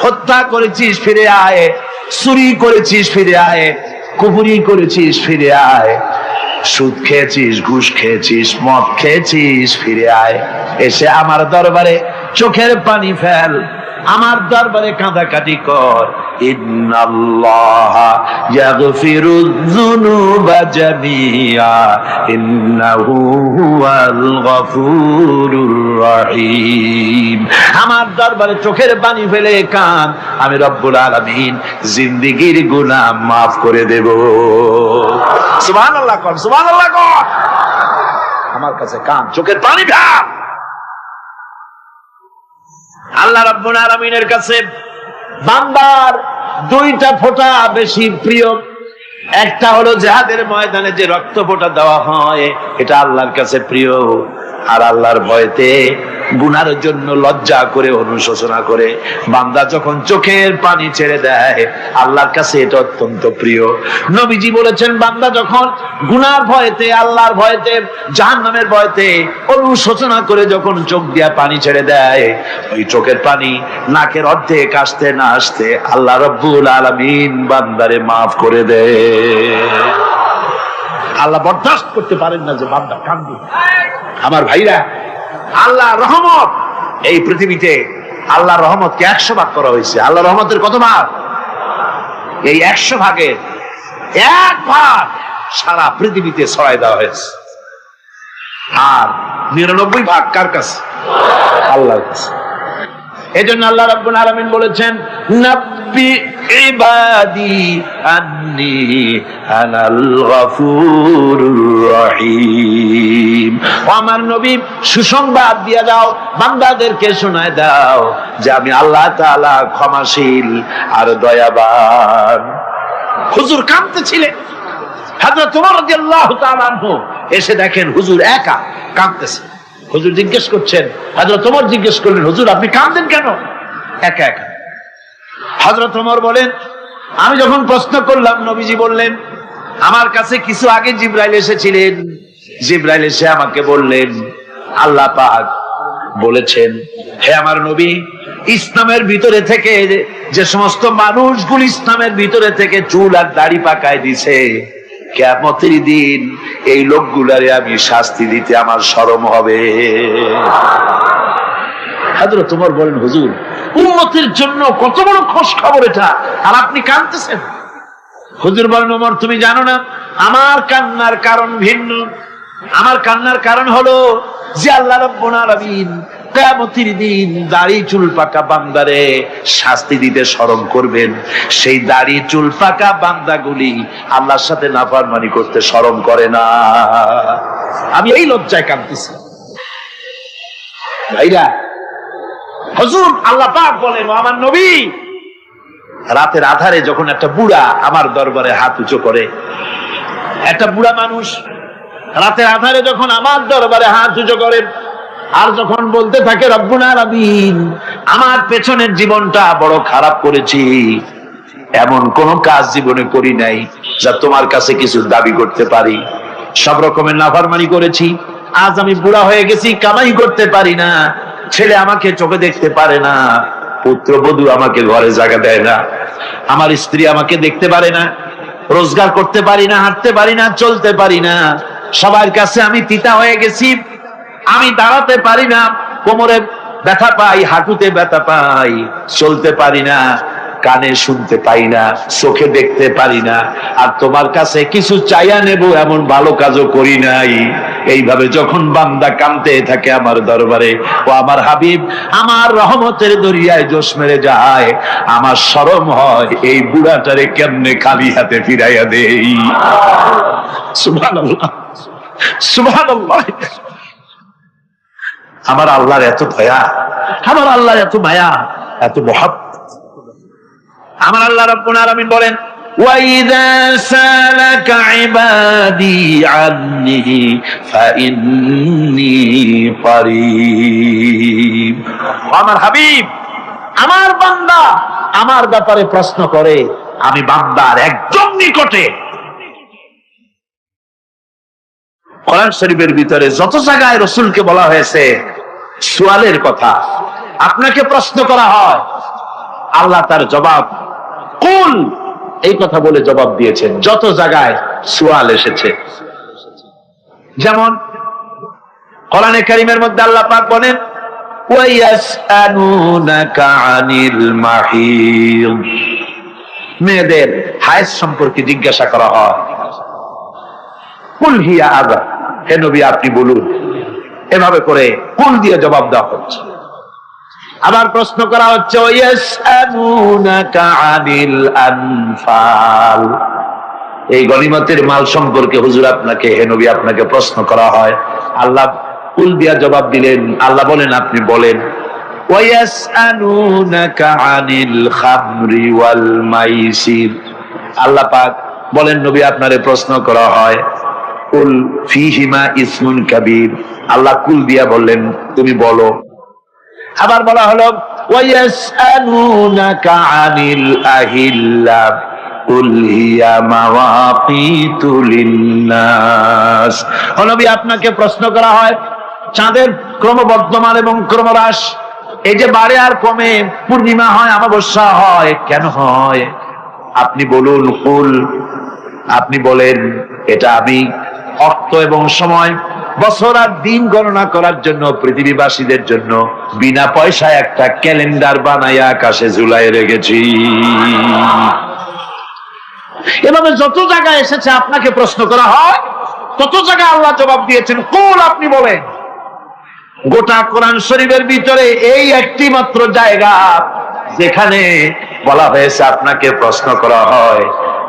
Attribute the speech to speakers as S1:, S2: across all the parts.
S1: হত্যা করেছিস ফিরে আয়, চুরি করেছিস ফিরে আয়, কুফরি করেছিস ফিরে আয়, সুদ খেয়েছিস, ঘুষ খেয়েছিস, মদ খেয়েছিস ফিরে আয়, এসে আমার দরবারে চোখের পানি ফেল, আমার দরবারে কাঁদাকাটি কর। ইন্নাল্লাহা ইয়াগফিরুয যুনুবা জামিআ ইন্নাহু হুয়াল গফুরুর রহিম। আমার দরবারে চোখের পানি ফেলে কান, আমি রব্বুল আলামিন জিন্দেগীর গুনাহ মাফ করে দেব। সুবহানাল্লাহ কর, সুবহানাল্লাহ কর। আমার কাছে কান, চোখের পানি ফেল। আল্লাহ রাব্বুল আলামিনের কাছে বান্দার দুইটা ফোঁটা বেশি প্রিয়। একটা হলো জিহাদের ময়দানে যে রক্ত ফোঁটা দেওয়া হয়, এটা আল্লাহর কাছে প্রিয়। আর আল্লাহর ভয়তে গুনার জন্য লজ্জা করে অনুশোচনা করে বান্দা যখন চোখের পানি ছেড়ে দেয়, আল্লাহর কাছে এটা অত্যন্ত প্রিয়। নবীজি বলেছেন, বান্দা যখন গুনার ভয়তে, আল্লাহর ভয়তে, জাহান্নামের ভয়তে অনুশোচনা করে যখন চোখ দিয়া পানি ছেড়ে দেয়, ওই চোখের পানি নাকের অর্ধেক আসতে না আসতে আল্লাহ রাব্বুল আলামিন বান্দারে মাফ করে দেয়। আল্লাহ বরদাস্ত করতে পারেন না যে বান্দা কান্দে। আমার ভাইরা, আল্লাহ রহমত, এই পৃথিবীতে আল্লাহ রহমতকে 100 ভাগ করা হয়েছে। আল্লাহ রহমতের কত ভাগ? এই 100 ভাগের 1 ভাগ সারা পৃথিবীতে ছড়াই দেওয়া হয়েছে। আর 99 ভাগ কার কাছে? আল্লাহর কাছে। এজন্য আল্লাহ রাব্বুল আলামিন বলেছেন, নাব্বি ইবাদি আন্নী আনাল গফুরুর রহিম। আমার নবী সুসংবাদ দিয়ে দাও, বান্দাদেরকে শোনায় দাও যে আমি আল্লাহ তাআলা ক্ষমাশীল আর দয়াবান। হুজুর কাঁদতেছিলেন, হযরত ওমর রাদিয়াল্লাহু তাআলা আনহু এসে দেখেন হুজুর একা কাঁদতেছে। হুজুর জিজ্ঞেস করছেন, হযরত ওমর জিজ্ঞেস করলেন, হুজুর আপনি কাঁদেন কেন একা একা? হযরত ওমর বলেন, আমি যখন প্রশ্ন করলাম, নবীজি বললেন, আমার কাছে কিছু আগে জিবরাইল এসেছিলেন। জিবরাইল এসে আমাকে বললেন, আল্লাহ পাক বলেছেন, হে আমার নবী, ইসলামের ভিতরে থেকে যে সমস্ত মানুষগুলো ইসলামের ভিতরে থেকে চুল আর দাড়ি পাকায় দিছে, কিয়ামতের দিন এই লোকগুলারে আমি শাস্তি দিতে আমার শরম হবে। হযরত ওমর বলেন, হুজুর উম্মতের জন্য কত বড় খুশ খবর এটা, আর আপনি কাঁদতেছেন। হুজুর বলেন, ওমর তুমি জানো না, আমার কান্নার কারণ ভিন্ন। আমার কান্নার কারণ হলো যে আল্লাহ রাব্বুল আলামিন কিয়ামতের দিন দাড়ি চুল পাকা বান্দারে শাস্তি দিতে শরম করবেন। সেই দাড়ি চুল পাকা বান্দাগুলি আল্লাহর সাথে নাফরমানি করতে শরম করে না। আমি এই লজ্জায় কাঁদতেছি। ভাইরা, হুজুর আল্লাহ পাক বলেন, আমার নবী, রাতের আধারে যখন একটা বুড়া আমার দরবারে হাত উঁচু করে, একটা বুড়া মানুষ রাতের আধারে যখন আমার দরবারে হাত উঁচু করে, আর যখন বলতে থাকে, রব্বুল আলামিন আমার পেছনের জীবনটা বড় খারাপ করেছি, এমন কোন কাজ জীবনে করি নাই যা তোমার কাছে কিছু দাবি করতে পারি, সব রকমের নাফরমানি করেছি, আজ আমি বুড়া হয়ে গেছি, কামাই করতে পারি না, ছেলে আমাকে চোখে দেখতে পারে না, পুত্রবধূ আমাকে ঘরে জায়গা দেয় না, আমার স্ত্রী আমাকে দেখতে পারে না, রোজগার করতে পারি না, হাঁটতে পারি না, চলতে পারি না, সবার কাছে আমি তিতা হয়ে গেছি, আমি দাঁড়াতে পারি না, কোমরে ব্যথা পাই, হাঁটুতে ব্যথা পাই, চলতে পারি না, কানে শুনতে পাই না, চোখে দেখতে পারি না, আর তোমার কাছে কিছু চাইয়া নেব এমন ভালো কাজও করি নাই। এইভাবে যখন বান্দা কাঁদতে থাকে আমার দরবারে, ও আমার হাবিব আমার রহমতের দরিয়ায় জোশ মেরে যায়, আমার শরম হয় এই বুড়াটারে কেমনে খালি হাতে ফিরাইয়া দেই। সুবহানাল্লাহ, সুবহানাল্লাহ। আমার আল্লাহর এত দয়া, আমার আল্লাহর এত মায়া, এত মহব্বত। আমার আল্লাহ রাব্বুল আলামিন বলেন, وَإِذَا سَأَلَكَ عِبَادِي عَنِّي فَإِنِّي قَرِيبٌ। আমার হাবিব, আমার বান্দা আমার ব্যাপারে প্রশ্ন করে, আমি বান্দার একদম নিকটে। কোরআন শরীফের ভিতরে যত জায়গায় রাসূলকে বলা হয়েছে সুয়ালের কথা, আপনাকে প্রশ্ন করা হয়, আল্লাহ তার জবাব কুল এই কথা বলে জবাব দিয়েছেন। যত জায়গায় সুয়াল এসেছে, যেমন কোরআনে কারীমের মধ্যে আল্লাহ পাক বলেন ওয়ায়াসআলুনাকা আনিল মাহিদ, মেয়েদের হায়েজ সম্পর্কে জিজ্ঞাসা করা হয়, কুল হিয়া আযা, হে নবী আপনি বলুন। এভাবে করে কুল দিয়ে জবাব দেওয়া হচ্ছে। আবার প্রশ্ন করা হচ্ছে ওয়ায়াসআলুনাকা আনিল আনফাল, এই গনিমতের মাল সম্পর্কে হুজুর আপনাকে, হে নবী আপনাকে প্রশ্ন করা হয়। আল্লাহ কুল দিয়া জবাব দিলেন। আল্লাহ বলেন আপনি বলেন। ওয়ায়াসআলুনাকা আনিল খামরি ওয়াল মাইসির, আল্লাহ পাক বলেন নবী আপনারে প্রশ্ন করা হয় কুল ফীহিমা ইসমুন কাবীর, আল্লাহ কুল দিয়া বললেন তুমি বলো। আবার বলা হলো ওয়ায়াসআলুনাকা আনিল আহিল্লা কুল হিয়া মাওয়াকিতু লিন্নাস, ও নবী আপনাকে প্রশ্ন করা হয় চাঁদের ক্রমবর্ধমান এবং ক্রমহ্রাস, এই যে বাড়ে আর কমে, পূর্ণিমা হয় অমাবস্যা হয়, কেন হয় আপনি বলুন। কুল, আপনি বলেন এটা আমি অর্থ এবং সময়, বছর আর দিন গণনা করার জন্য পৃথিবীবাসীদের জন্য বিনা পয়সায় একটা ক্যালেন্ডার বানাইয়া আকাশে ঝুলাই রেখেছি। এভাবে যত জায়গায় এসেছে আপনাকে প্রশ্ন করা হয়, তত জায়গায় আল্লাহ জবাব দিয়েছেন কুল আপনি বলেন। গোটা কোরআন শরীফের ভিতরে এই একটি মাত্র জায়গা যেখানে বলা হয়েছে আপনাকে প্রশ্ন করা হয়।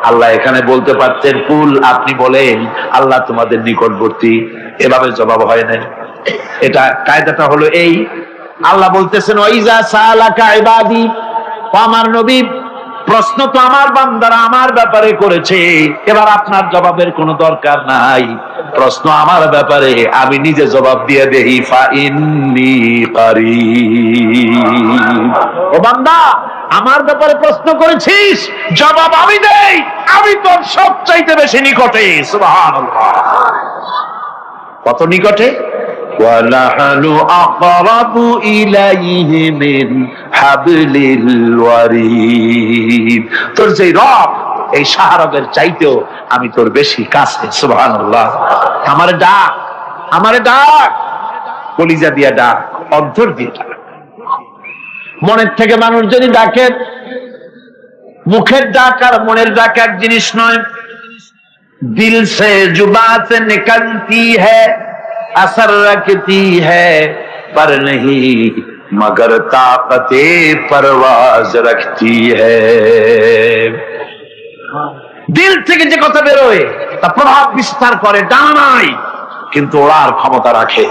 S1: আল্লাহ এখানে বলতে পারতেন কুল আপনি বলেন, আল্লাহ তোমাদের নিকটবর্তী, এভাবে জবাব হয় না। এটা কায়দাটা হলো এই, আল্লাহ বলতেছেন ওয়াইজা সালাকা ইবাদি, আমার নবী প্রশ্ন তো আমার বান্দারা আমার ব্যাপারে করেছে, এবার আপনার জবাবের কোনো দরকার নাই। প্রশ্ন আমার ব্যাপারে, আমি নিজে জবাব দিয়ে দেই ফা ইন্নী কারীব। ও বান্দা আমার ব্যাপারে প্রশ্ন করেছিস, জবাব আমি দেই, আমি তোর সবচাইতে বেশি নিকটে। সুবহানাল্লাহ, কত নিকটে? وَنَحْنُ أَقْرَبُ إِلَيْهِ مِنْ حَبْلِ الْوَرِيدِ, তোর যে রব এই শাহরগের চাইতেও আমি তোর বেশি কাছে। সুবহানাল্লাহ, আমারে ডাক, আমারে ডাক, কলিজা দিয়া ডাক, অন্তর দিয়ে ডাক। মনের থেকে মানুষ যদি ডাকে, মুখের ডাক আর মনের ডাক এক জিনিস নয়। দিল সে जुबां से निकलती है, असर रखती है पर नहीं मगर ताकते परवाज रखती है। দিল থেকে যে কথা বেরোয় তা প্রভাব বিস্তার করে, ডানায় কিন্তু ওড়ার ক্ষমতা রাখে।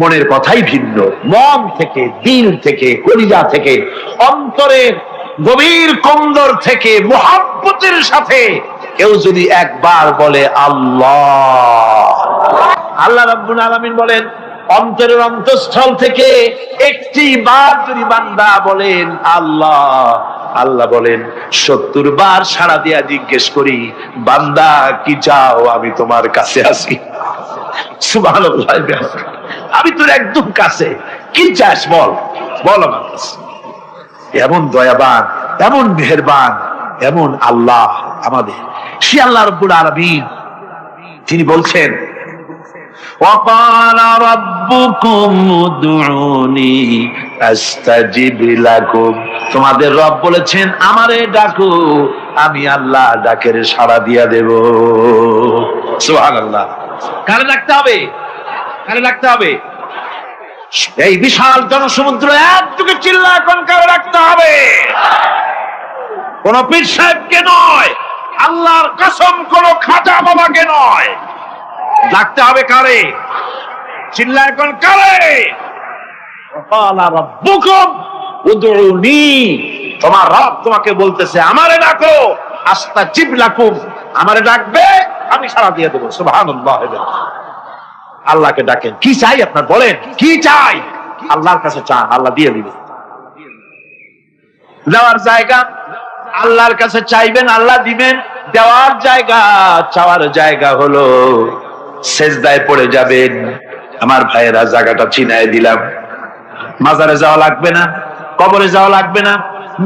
S1: মনের কথাই ভিন্ন। মন থেকে, দিল থেকে, কলিজা থেকে, অন্তরের গভীর কন্দর থেকে মুহাব্বতের সাথে কেউ যদি একবার বলে আল্লাহ, আল্লাহ রাব্বুল আলামিন বলেন অন্তরের অন্তঃস্থল থেকে একটি বার যদি বান্দা বলেন আল্লাহ, আল্লাহ বলেন 70 বার সাড়া দিয়া জিজ্ঞেস করি বান্দা কি চাও, আমি তোমার কাছে আছি। সুবহানাল্লাহ, আমি তোর একদম কাছে, কি চাস বল, বল আমার কাছে। এমন দয়াবান, এমন মেহেরবান, এমন আল্লাহ আমাদের। সে আল্লাহ রাব্বুল আলামিন তিনি বলছেন وَقَالَ رَبُّكُمْ ادْعُونِي أَسْتَجِبْ لَكُمْ, তোমাদের রব বলেছেন আমারে ডাকো, আমি আল্লাহ ডাকের সাড়া দিয়া দেব। সুবহানাল্লাহ, কারে ডাকতে হবে? কারে ডাকতে হবে? এই বিশাল জনসমুদ্র একটুকে চিল্লা এখন কারে ডাকতে হবে? কোন পীর সাহেবকে নয়, আল্লাহর কসম কোন খাজা বাবাকে নয়, ডাকতে হবে কারে? চিল্লা এখন কারে? ওয়াকালা রাব্বুকুম উদউনি, তোমার রব তোমাকে বলতেছে আমারে ডাকো, আস্তাজিব লাকুম, আমারে ডাকবে আমি সাড়া দিয়ে দেব। সুবহানাল্লাহ, আল্লাহকে ডাকেন। কি চাই আপনার বলেন, কি চাই? আল্লাহর কাছে চান, আল্লাহ দিয়ে দিবে। দেওয়ার জায়গা আল্লাহর কাছে চাইবেন, আল্লাহ দিবেন। দেওয়ার জায়গা, চাওয়ার জায়গা হলো সেজদায় পড়ে যাবেন। আমার ভাইয়েরা জায়গাটা চিনায় দিলাম, মাজারে যাওয়া লাগবে না, কবরে যাওয়া লাগবে না,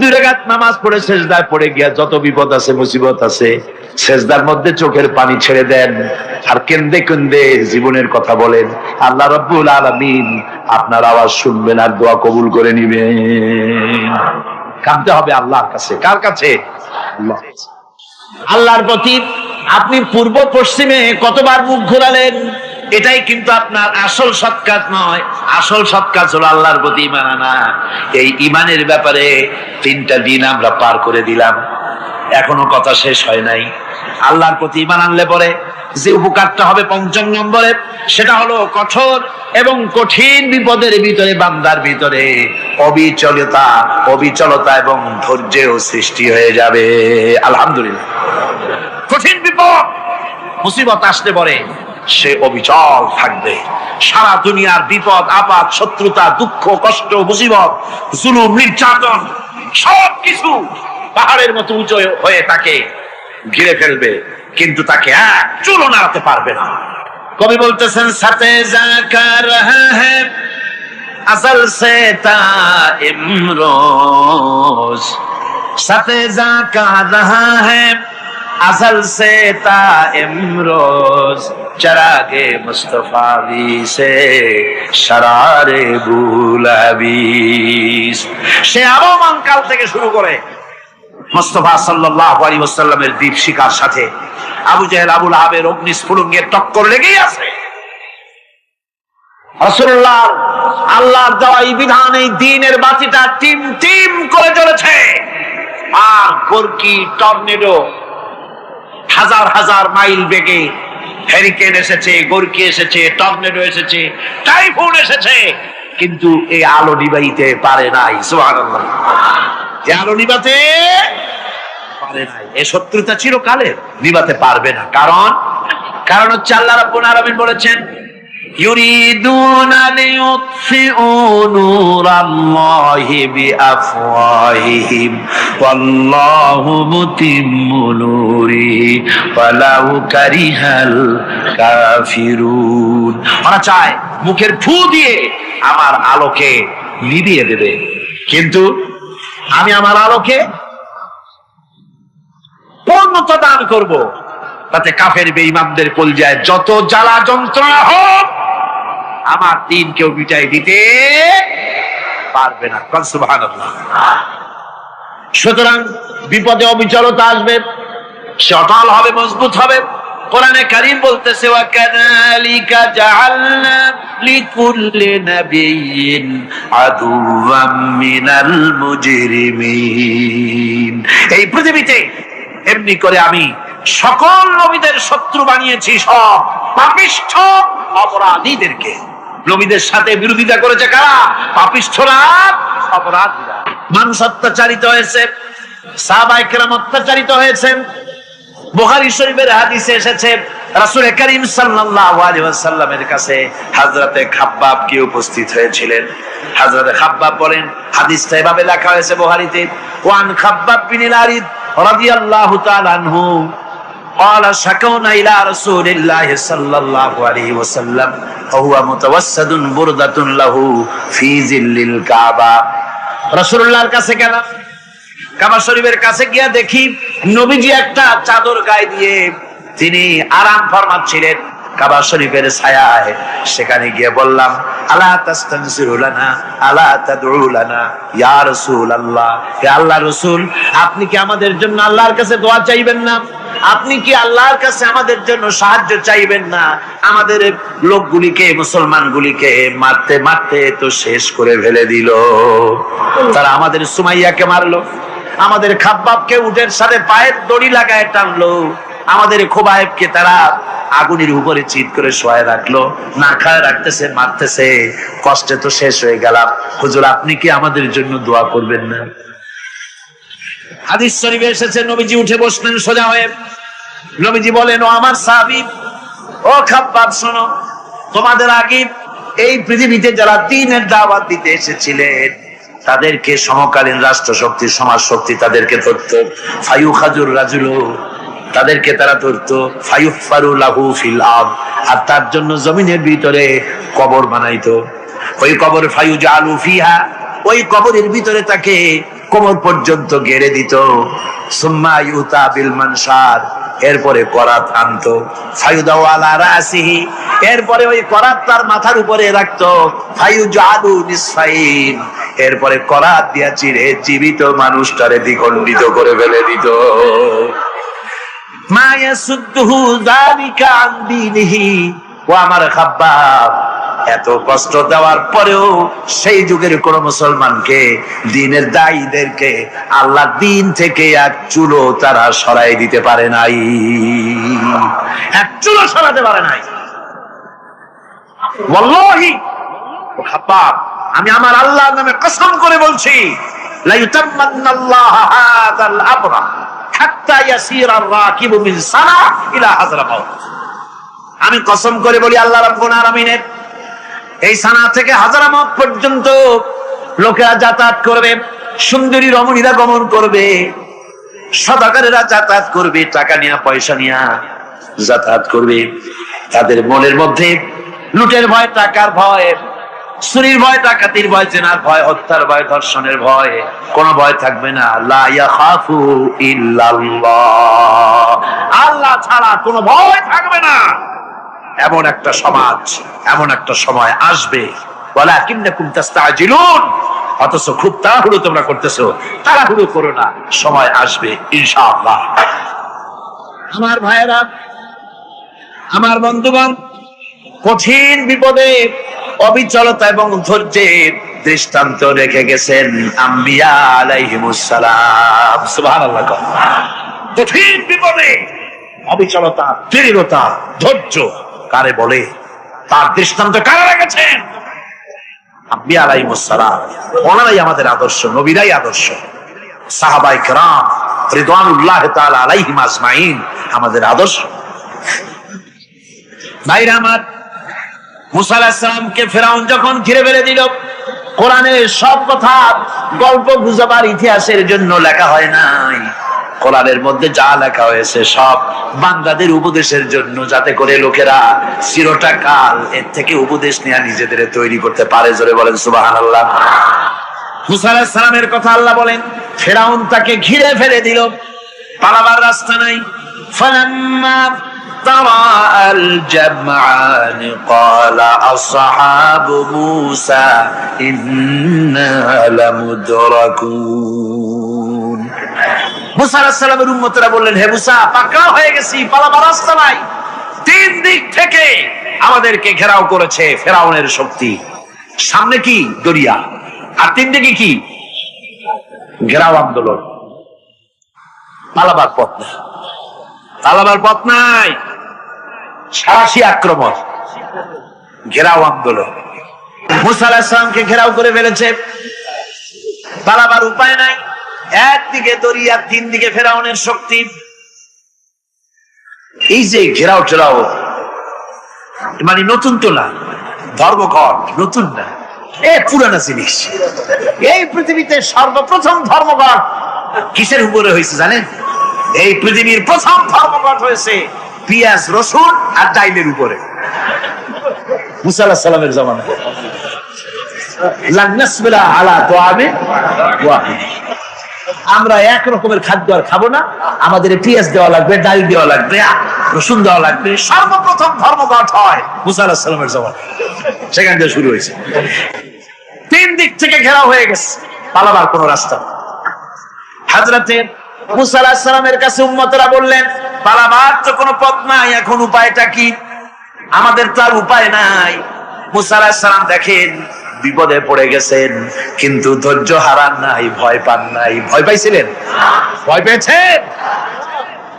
S1: 2 রাকাত নামাজ পড়ে সেজদায় পড়ে গিয়া যত বিপদ আছে মুসিবত আছে সেজদার মধ্যে চোখের পানি ছেড়ে দেন আর কেন্দে কেন্দে জীবনের কথা বলেন। আল্লাহ রাব্বুল আলামিন আপনার আওয়াজ শুনবেন আর দোয়া কবুল করে নিবেন। কাঁদতে হবে আল্লাহর কাছে। কার কাছে? আল্লাহ। আল্লাহর প্রতি আপনি পূর্ব পশ্চিমে কতবার মুখ ঘোরালেন, এটাই কিন্তু আপনার আসল সৎ কাজ নয়। আসল সৎ কাজ হলো আল্লাহর প্রতি ঈমান আনা। এই ঈমানের ব্যাপারে 3টা দিন আমরা পার করে দিলাম, এখনো কথা শেষ হয় নাই। আল্লাহর প্রতি ঈমান আনলে পরে যে উপকারটা হবে 5ম নম্বরে, সেটা হলো কঠোর এবং কঠিন বিপদের ভিতরে বান্দার ভিতরে অবিচলতা এবং ধৈর্যের সৃষ্টি হয়ে যাবে। আলহামদুলিল্লাহ। কঠিন বিপদ মুসিবত আসলে পরে সে অবিচল থাকবে। সারা দুনিয়ার বিপদ আপদ, শত্রুতা, দুঃখ, কষ্ট, মুসিবত, জুলুম, নির্যাতন সবকিছু পাহাড়ের মতো উঁচু হয়ে তাকে ঘিরে ফেলবে, কিন্তু তাকে এক চুলও নাড়াতে পারবে না। কবি বলতেছেন, সাথে জাকা রহা হ্যায় আসল সে তা ইমরোজ, সাথে জাকা রহা হ্যায় আসল সে তা ইমরোজ, চরাগে মুস্তফাবি সে শরারে বুলাবিস। সে আবহমান কাল থেকে শুরু করে মুস্তাফা সাল্লাল্লাহু আলাইহি ওয়াসাল্লামের দীপ শিখার সাথে আবু জেহেল, আবু লাহাবের অগ্নিস্ফুলিঙ্গের টক্কর লেগেই আছে। রাসূলুল্লাহ আল্লাহর দেওয়া এই বিধান, এই দ্বীনের বাতিটা টিম টিম করে জ্বলেছে। আর গোরকি, টর্নেডো, হাজার হাজার মাইল বেগে হ্যারিকেন এসেছে, গোরকি এসেছে, টর্নেডো এসেছে, টাইফুন এসেছে, কিন্তু এই আলো নিবাইতে পারে নাই। সুবহানাল্লাহ। এই আলো নিবাতে পারে নাই। এই শত্রুতা চিরকালের, নিবাতে পারবে না। কারণ হচ্ছে আল্লাহ রাব্বুল আলামিন বলেছেন, ইউরিদুনা লিইউতফিউ নূরাল্লাহি বিআফওয়াহিহিম ওয়াল্লাহু মুতিম্মু নূরিহি ওয়ালাউ কারিহাল কাফিরুন। ওরা চায় মুখের ফু দিয়ে আমার আলোকে নিভিয়ে দেবে, কিন্তু আমি আমার আলোকে পূর্ণতা দান করব, তাতে কাফের বেঈমানদের কলজায় যত জ্বালা যন্ত্রণা হোক আমার দ্বীন কেউ মিটাই দিতে পারবে না। সুবহানাল্লাহ। সুতরাং বিপদে অবিচলতা আসবে, সে অটল হবে, মজবুত হবে। কোরআনে কারীম বলতেছে, ওয়া কাযালিকা জাআলনা লিকুল্লি নাবিয়্যিন আদুওয়াম মিনাল মুজরিমিন। এই পৃথিবীতে এমনি করে আমি সকল নবীদের শত্রু বানিয়েছি, সব পাপিষ্ঠ অপরাধীদেরকে। নবীদের সাথে বিরোধিতা করেছে কারা? পাপিষ্ঠরা, অপরাধীরা। মানুষ অত্যাচারিত হয়েছে, সাহাবায়ে কেরাম অত্যাচারিত হয়েছেন। বুখারী শরীফের হাদিসে এসেছে, রাসূল করিম সাল্লাল্লাহু আলাইহি ওয়াসাল্লামের কাছে হযরতে খাব্বাব কি উপস্থিত হয়েছিলেন। হযরতে খাব্বাব বলেন, হাদিসটা এভাবে লেখা হয়েছে বুখারীতে, ওয়ান খাব্বাব বিন আরিদ রাদিয়াল্লাহু তাআলা আনহু قال شكونا الى رسول الله صلى الله عليه وسلم وهو متوسد بردة له في ظل الكعبة। রাসূলুল্লাহর কাছে গেলাম, কাবা শরীফের কাছে গিয়া দেখি নবীজি একটা চাদর গায়ে দিয়ে তিনি আরাম ফরমাচ্ছিলেন কাবা শরীফের ছায়ায়। সেখানে গিয়ে বললাম, আলা তাস্তানসিরু লানা আলা তাদউ লানা ইয়া রাসূলুল্লাহ, হে আল্লাহর রাসূল, আপনি কি আমাদের জন্য আল্লাহর কাছে দোয়া চাইবেন না? আপনি কি আল্লাহর কাছে আমাদের জন্য সাহায্য চাইবেন না? আমাদের লোকগুলিকে, মুসলমানগুলিকে মারতে মারতে তো শেষ করে ফেলে দিল। তারা আমাদের সুমাইয়াকে মারলো, আমাদের খাব্বাবকে উটের সাথে পায়ের দড়ি লাগায় টানলো, আমাদের খোবায়েবকে তারা আগুনের উপরে চিৎ করে শোয়ায় রাখলো, না খায় রাখতেছে, মারতেছে, কষ্টে তো শেষ হয়ে গেলাম। হুজুর, আপনি কি আমাদের জন্য দোয়া করবেন না? হাদিস শরীফে এসেছে, নবীজি উঠে বসলেন সোজা হয়ে। নবীজি বলেন, ও আমার সাহাবী, ও খাব্বাব, শোনো, তোমাদের আগে এই পৃথিবীতে যারা দ্বীনের দাওয়াত দিতে এসেছিলেন তাদেরকে সমকালীন রাষ্ট্র শক্তি, সমাজ শক্তি তাদেরকে ধরত। ফায়ুখাজুর রাজুলু, তাদেরকে তারা ধরত। ফায়ুহফারু লাহু ফিল আরদ, আর তার জন্য জমিনের ভিতরে কবর বানাইতো। ওই কবর ফায়ুজালু ফিহা, ওই কবরের ভিতরে তাকে কোমর পর্যন্ত গেড়ে দিত। সুম্মা ইউতা বিল মানশার, এরপরে করাত আনতো, ফায়ুদাউ আলা রাসিহি, এরপরে ওই করাত তার মাথার উপরে রাখতো, ফায়ুজালু নিসফাইন, এরপরে করাত দিয়া চিরে জীবিত মানুষটারে দ্বিখণ্ডিত করে ফেলে দিত। মা ইয়াসুদ্দুহু যালিকা আন দীনিহি। ও আমার খাব্বাব, এত কষ্ট দেওয়ার পরেও সেই যুগের কোন মুসলমানকে, দ্বীনের দায়ীদেরকে আল্লাহ দ্বীন থেকে এক চুলো তারা সরাই দিতে পারে নাই, এক চুলো সরাতে পারে নাই। ওয়াল্লাহি ও খাব্বাব, আমি আমার আল্লাহর নামে কসম করে বলছি, লা ইউতাম্মান্নাল্লাহু হাযাল আমরা হাত্তা ইয়াসিরা আর-রাকিবু মিন সানা ইলা হাযরামাউত। আমি কসম করে বলি, আল্লাহ রাব্বুল আলামিনের এই সানা থেকে হাজারামাউত পর্যন্ত লোকেরা যাতায়াত করবে, সুন্দরী রমণীরা গমন করবে, সদাগরেরা যাতায়াত করবে, টাকা নিয়ে পয়সা নিয়ে যাতায়াত করবে। তাদের মনের মধ্যে লুটের ভয়, টাকার ভয়, চুরির ভয়, ডাকাতির ভয়, জেনার ভয়, হত্যার ভয়, ধর্ষণের ভয়, কোনো ভয় থাকবে না। লা ইয়াখাফু ইল্লাল্লাহ, আল্লাহ ছাড়া কোনো ভয় থাকবে না। এমন একটা সমাজ, এমন একটা সময় আসবে, ওয়ালাকিন্নাকুম তাস্তাজিলুন, অথচ খুব তাড়াহুড়ো তোমরা করতেছো। তাড়াহুড়ো করো না, সময় আসবে ইনশাআল্লাহ। আমার ভাইয়েরা, আমার বন্ধুগণ, কঠিন বিপদে অবিচলতা এবং ধৈর্যের দৃষ্টান্ত রেখে গেছেন আম্বিয়া আলাইহিমুস সালাম। সুবহানাল্লাহ। কঠিন বিপদে অবিচলতা, দৃঢ়তা, ধৈর্য কারে বলে, তার দৃষ্টান্ত কারা রেখেছেন? আম্বিয়া আলাইহিমুস সালাম। ওনারাই আমাদের আদর্শ, নবীরাই আদর্শ, সাহাবায়ে কেরাম রিদওয়ানুল্লাহ তাআলা আলাইহিম আজমাইন আমাদের আদর্শ। ভাইরা আমার, মুসা আলাইহিস সালামকে ফেরাউন যখন ঘিরে ফেলে দিল, কোরআনের সব কথা গল্প গুজবার ইতিহাসের জন্য লেখা হয় নাই। কোরআনের মধ্যে যা লেখা হয়েছে সব বান্দাদের উপদেশের জন্য, যাতে করে লোকেরা চিরটা কাল এর থেকে উপদেশ নিয়ে নিজেদের তৈরি করতে পারে। জোরে বলেন সুবহানাল্লাহ। মুসা আলাইহিস সালামের কথা আল্লাহ বলেন, ফেরাউন তাকে ঘিরে ফেলে দিল, পালাবার রাস্তা নাই। ফালাম্মা ترى الجمعان قال أصحاب موسى إنا لمدركون। মুসা আলাইহিস সালামের উম্মতরা বললেন, হে মুসা, পাকড়াও হয়ে গেছি, পালাবার রাস্তা নাই। তিন দিক থেকে আমাদেরকে ঘেরাও করেছে ফেরাউনের শক্তি। সামনে কি? দরিয়া, আর তিন দিকে কি? ঘেরাও আন্দোলন। পালাবার পথ নাই, পালাবার পথ নাই। সাহসী আক্রমণ, ঘেরাও আন্দোলন। মুসা আলাইহিস সালামকে ঘেরাও করে ফেলেছে, পালাবার উপায় নাই। একদিকে দরিয়া, তিন দিকে ফেরাউনের শক্তি। এই যে ঘেরাও টেরাও, মানে নতুন তো না, ধর্মঘট নতুন না, পুরানা জিনিস। এই পৃথিবীতে সর্বপ্রথম ধর্মঘট কিসের উপরে হয়েছে জানেন? এই পৃথিবীর প্রথম ধর্মঘট হয়েছে পেঁয়াজ, রসুন আর ডাইলের উপরে। মুসা আলাইহিস সালামের জামানায় আমরা এক রকমের খাদ্য আর খাবো না, আমাদের পেঁয়াজ দেওয়া লাগবে, ডাল দেওয়া লাগবে, রসুন দেওয়া লাগবে। সর্বপ্রথম ধর্মঘট হয় মুসা আলাইহিস সালামের জামানায়, সেখান থেকে শুরু হয়েছে। তিন দিক থেকে ঘেরাও হয়ে গেছে, পালাবার কোন রাস্তা। হযরতে মুসা আলাইহিস সালামের কাছে উম্মতরা বললেন, পালাবার তো কোনো পথ নাই, এখন উপায়টা কি? আমাদের তো আর উপায় নাই। মুসা আলাইহিস সালাম দেখেন বিপদে পড়ে গেছেন, কিন্তু ধৈর্য হারান নাই, ভয় পান নাই। ভয় পাইছিলেন? ভয় পেয়েছেন?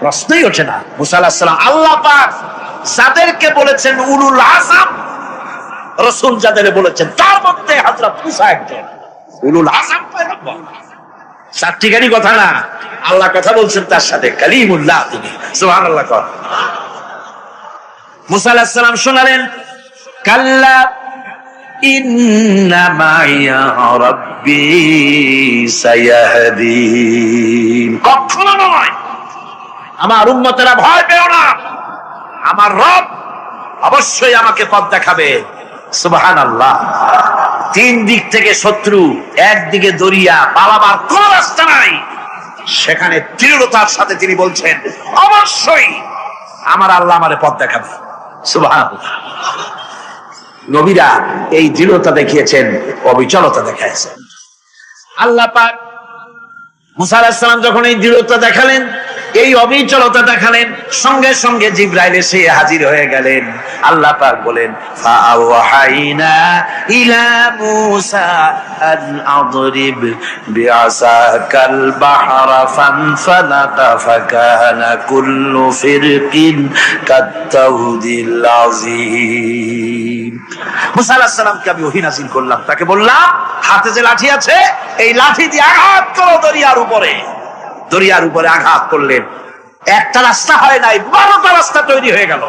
S1: প্রশ্নই ওঠে না। মুসা আলাইহিস সালাম আল্লাহ পাক যাদেরকে বলেছেন উলুল আযম, রাসূল যাদের বলেছেন, তার মধ্যে হযরত মুসা একজন উলুল আযম পয়গম্বর। চারটিখানি কথা না, আল্লাহ কথা বলছেন তার সাথে, কালিমুল্লাহ তিনি। সুবহানাল্লাহ। মুসা আলাইহিস সালাম শোনালেন, কাল্লা ইন্না মাইয়া রাব্বি সায়াহদিন। কখনো নয়, আমার উম্মতেরা ভয় পেও না, আমার রব অবশ্যই আমাকে পথ দেখাবে। সুবহানাল্লাহ। তিন দিক থেকে শত্রু, একদিকে দরিয়া, পালাবার কোন রাস্তা নাই। সেখানে দৃঢ়তার সাথে তিনি বলছেন, অবশ্যই আমার আল্লাহ আমারে পথ দেখাবে। সুবহানাল্লাহ। নবীরা এই দৃঢ়তা দেখিয়েছেন, অবিচলতা দেখাইছেন। আল্লাহ পাক মুসা আলাইহিস সালাম যখন এই দৃঢ়তা দেখালেন, এই অবিচলতা দেখালেন, সঙ্গে সঙ্গে জিবরাইল এসে হাজির হয়ে গেলেন। আল্লাহ পাক বলেন, ফাআওহাইনা ইলা মূসা আন আদরিব বিআসাকাল বাহরা ফানফালাকা ফাকানা কুল্লু ফিরকিন কাত্তাউদিল আযীম। মুসা আলাইহিস সালামকে আমি ওহী নাযিল করলাম, তাকে বললাম হাতে যে লাঠি আছে, এই লাঠি দিয়ে আঘাত করো দরিয়ার উপরে। দরিয়ার উপরে আঘাত করলেন, একটা রাস্তা হয় নাই, 12টা রাস্তা তৈরি হয়ে গেল।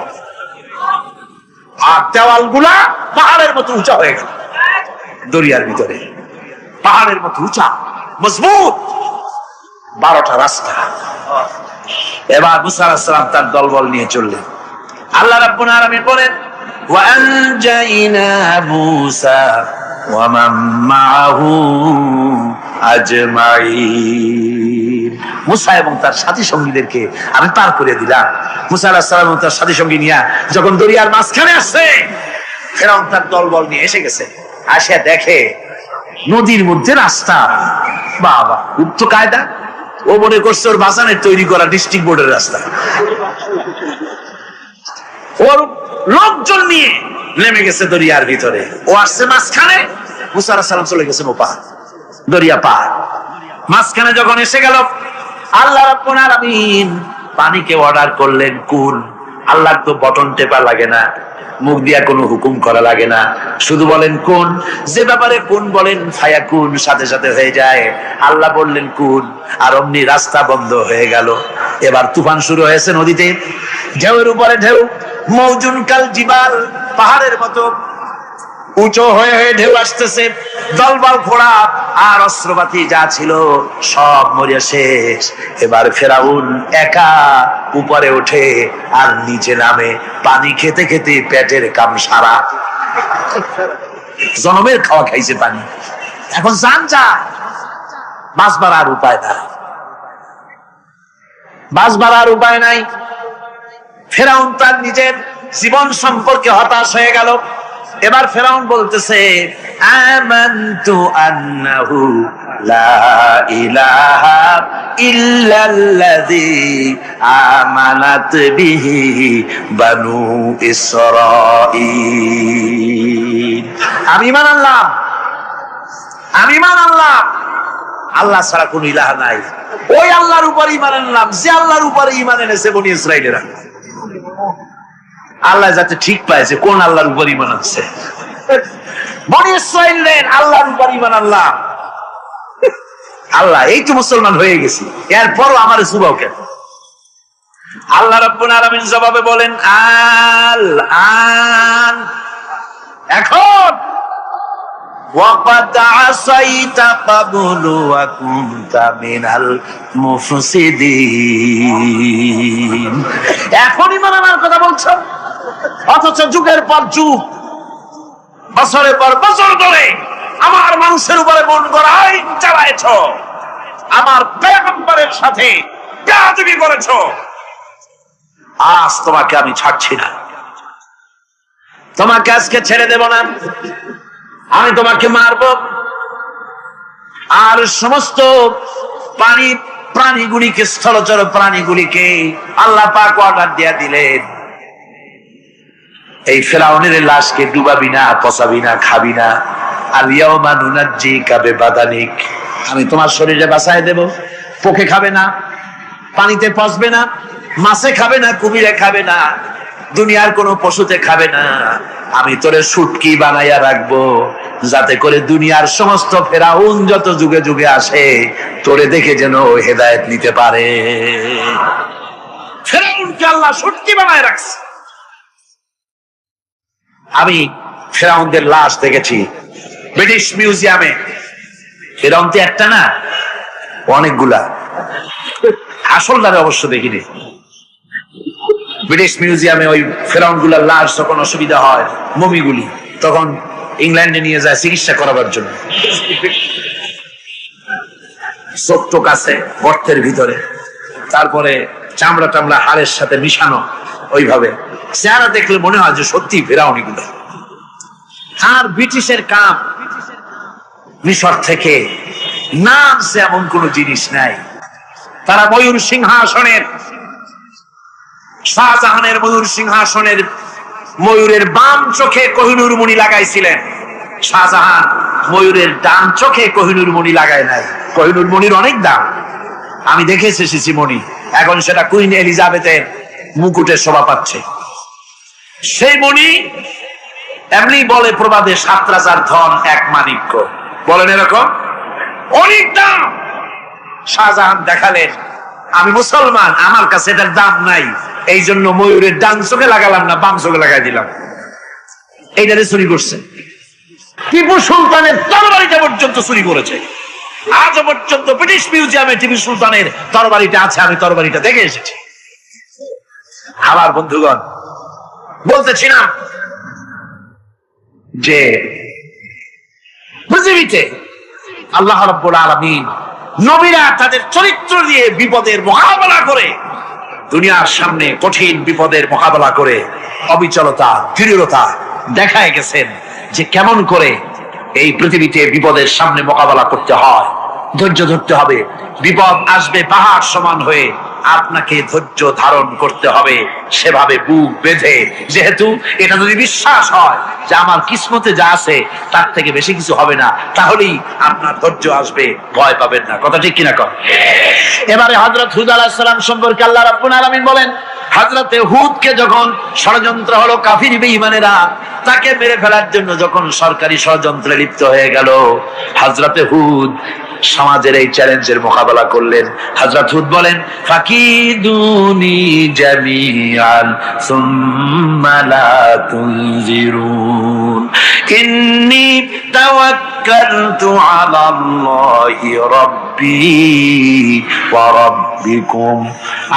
S1: আর দেওয়ালগুলা পাহাড়ের মতো উঁচা হয়ে গেল। দরিয়ার ভিতরে পাহাড়ের মতো উঁচা মজবুত 12টা রাস্তা। এবার মুসা আলাইহিস সালাম তার দলবল নিয়ে চললেন। আল্লাহ রাব্বুল আলামিন বলেন, ওয়া আনজাইনা মূসা ওয়া মান মাআহু আজমাইন। মুসা এবং তার সাথী সঙ্গীদেরকে আমি পার করে দিলাম। মুসা আলাইহিস সালাম এবং তার সাথী সঙ্গী নিয়ে যখন দরিয়ার মাঝখানে আসছে, ফেরাউন তার দলবল নিয়ে এসে গেছে। আসে দেখে নদীর মধ্যে রাস্তা। বাবা, উক্ত কায়দা! ও মনে করছে ওর বাজানের তৈরি করা ডিস্ট্রিক্ট বোর্ডের রাস্তা। ওর লোকজন নিয়ে নেমে গেছে দরিয়ার ভিতরে। ও আসছে মাঝখানে, মুসা আলাইহিস সালাম চলে গেছেন ওপার, দরিয়া পার। মাঝখানে যখন এসে গেল, আল্লাহ রাব্বুল আলামিন পানিকে অর্ডার করলেন কুল। আল্লাহর তো বটন টেপা লাগে না, মুখ দিয়া কোনো হুকুম করা লাগে না, শুধু বলেন কুন। যে ব্যাপারে কুন বলেন ফায়াকুন, সাথে সাথে হয়ে যায়। আল্লাহ বললেন কুন, আর অমনি রাস্তা বন্ধ হয়ে গেল। এবার তুফান শুরু হয়েছে নদীতে, ঢেউয়ের উপরে ঢেউ, মওজুন কাল জিবাল, পাহাড়ের মতো উঁচু হয়ে হয়ে ঢেউ আসতেছে। দলবল ঘোড়া আর অস্ত্রপাতি যা ছিল সব মরিয়া শেষ। এবার ফেরাউন একা উপরে ওঠে আর নিচে নামে, পানি খেতে খেতে পেটের কাম সারা। জনমের খাওয়া খাইছে পানি, এখন জান যা, বাঁচবার আর উপায় নাই, বাঁচবার আর উপায় নাই। ফেরাউন তার নিজের জীবন সম্পর্কে হতাশ হয়ে গেল। এবার ফেরাউন বলতেছে, আমানতু আন্নাহু লা ইলাহা ইল্লাল্লাযী আমানাত বিহি বানু ইসরাঈল। আমি ঈমান আনলাম, আমি ঈমান আনলাম আল্লাহ ছাড়া কোন ইলাহ নাই। ওই আল্লাহর উপর ঈমান আনলাম যে আল্লাহর উপরে ঈমান এনেছে বনি ইসরাঈলেরা। আল্লাহ যাতে ঠিক পাইছে কোন আল্লাহর উপর ঈমান আনছে। বনি ইসরাঈলের আল্লাহর উপর ঈমান আনলাম। আল্লাহ এই তো মুসলমান হয়ে গেছি, এরপরও আমার সুবাও কেন? আল্লাহ রাব্বুল আলামিন জবাবে বলেন, আল আন, এখন ওয়াকাদ আসাইতা ক্বাবলু ওয়া কুনতা মিনাল মুফসিদিন। এখন ঈমান আনার কথা বলছো, অথচ যুগের পর যুগ, বছরের পর বছর ধরে আমার মানুষের উপরে মন গড়া আইন চালাইছ, আমার পয়গম্বরের সাথে বেয়াদবি করেছ। আজ তোমাকে আমি ছাড়ছি না, তোমাকে আজকে ছেড়ে দেব না, আমি তোমাকে মারব। আর সমস্ত প্রাণীগুলিকে, স্থলচর প্রাণীগুলিকে আল্লাহ পাক অর্ডার দিয়া দিলেন, এই ফেরাউনের লাশকে ডুবাবি না, পচাবি না, খাবি না। আল ইয়াউমা নুনাজ্জিকা বিবাদানিক, আমি তোমার শরীরে বাঁচায় দেব। পোকে খাবে না, পানিতে পচবে না, মাছে খাবে না, কুমিরে খাবে না, দুনিয়ার কোনো পশুতে খাবে না। আমি তোরে শুটকি বানাইয়া রাখবো, যাতে করে দুনিয়ার সমস্ত ফেরাউন যত যুগে যুগে আসে তোরে দেখে যেন হেদায়েত নিতে পারে। ফেরাউনকে আল্লাহ শুটকি বানায় রাখছে। আমি ফেরাউনদের লাশ দেখেছি ব্রিটিশ মিউজিয়ামে। ফেরাউন তো একটা না, অনেকগুলা। আসলটারে অবশ্য দেখিনি। ব্রিটিশ মিউজিয়ামে ওই ফেরাউন গুলার লাশ যখন অসুবিধা হয়, মমিগুলি, তখন ইংল্যান্ডে নিয়ে যায় চিকিৎসা করাবার জন্য। চোখ টোক আছে গর্তের ভিতরে, তারপরে চামড়া টামড়া হাড়ের সাথে মিশানো, ওইভাবে চেহারা দেখলে মনে হয় যে সত্যি ফেরাউনি গুলো। আর ব্রিটিশের কাম, মিশর থেকে নামছে এমন কোন জিনিস নাই। তারা ময়ূর সিংহাসনের, শাহজাহানের ময়ূর সিংহাসনের ময়ূরের বাম চোখে কোহিনূর মণি লাগাইছিলেন। শাহজাহান ময়ূরের ডান চোখে কোহিনূর মণি লাগায় নাই। কোহিনূর মণির অনেক দাম, আমি দেখে এসেছি মণি। এখন সেটা কুইন এলিজাবেথের মুকুটে শোভা পাচ্ছে। সেই মণি এমনি বলে প্রবাদে 7 রাজার ধন 1 মাণিক্য, বলেন এরকম অনেক দাম। শাহজাহান দেখালেন আমি মুসলমান, আমার কাছে এটার দাম নাই, এই জন্য ময়ূরের ডান চোখে লাগালাম না, বাম চোখে লাগাই দিলাম। এইটারে চুরি করছে। টিপু সুলতানের তরবারিটা পর্যন্ত চুরি করেছে। আজ পর্যন্ত ব্রিটিশ মিউজিয়ামে টিপু সুলতানের তরবারিটা আছে, আমি তরবারিটা দেখে এসেছি। আমার বন্ধুগণ, বলতেছিলাম যে পৃথিবীতে আল্লাহ রাব্বুল আলামিন নবীরা তাদের চরিত্র দিয়ে বিপদের মোকাবেলা করে, দুনিয়ার সামনে কঠিন বিপদের মোকাবেলা করে অবিচলতা, দৃঢ়তা দেখায় গেছেন যে কেমন করে এই পৃথিবীতে বিপদের সামনে মোকাবেলা করতে হয়। ধৈর্য ধরতে হবে, বিপদ আসবে পাহাড় সমান হয়ে, আপনাকে ধৈর্য ধারণ করতে হবে সেভাবে বুক বেঁধে। যেহেতু এটা যদি বিশ্বাস হয় যে আমার কিসমতে যা আছে তার থেকে বেশি কিছু হবে না, তাহলেই আপনার ধৈর্য আসবে, ভয় পাবেন না। কথা ঠিক কিনা কর? এবারে হযরত হুদ আলাইহিস সালাম সম্পর্কে আল্লাহ রাব্বুল আলামিন বলেন, হযরতে হুদকে যখন ষড়যন্ত্র হলো, কাফির বেঈমানেরা তাকে মেরে ফেলার জন্য যখন সরকারি ষড়যন্ত্রে লিপ্ত হয়ে গেল, হযরতে হুদ সমাজের এই চ্যালেঞ্জের মোকাবেলা করলেন। হযরত হুদ বলেন, ফাকিদুনি জামিআন সুম্মা লা তুনজিরুন ইন্নী তাওয়াক্কালতু আলাল্লাহি রাব্বি ওয়া রাব্বিকুম।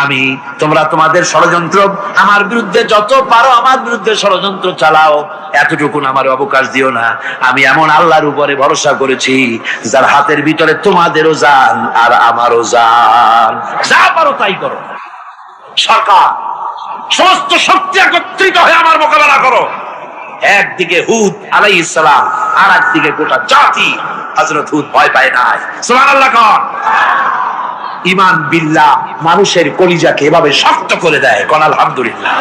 S1: আমি তোমরা তোমাদের ষড়যন্ত্র আমার বিরুদ্ধে যত পারো আমার বিরুদ্ধে ষড়যন্ত্র চালাও, এতটুকু আমার অবকাশ দিও না। আমি এমন আল্লাহর উপরে ভরসা করেছি যার হাতের ভিতরে তোমাদেরও জান আর আমারও জান। যা পারো তাই করো। সরকার সমস্ত শক্তি একত্রিত হয়ে আমার মোকাবেলা করো। একদিকে হুদ আলাইহিস সালাম, আর একদিকে গোটা জাতি। হযরত হুদ ভয় পায় নাই। সুবহানাল্লাহ কোন? ঈমান বিল্লাহ মানুষের কলিজাকে এভাবে শক্ত করে দেয়। কোন আলহামদুলিল্লাহ।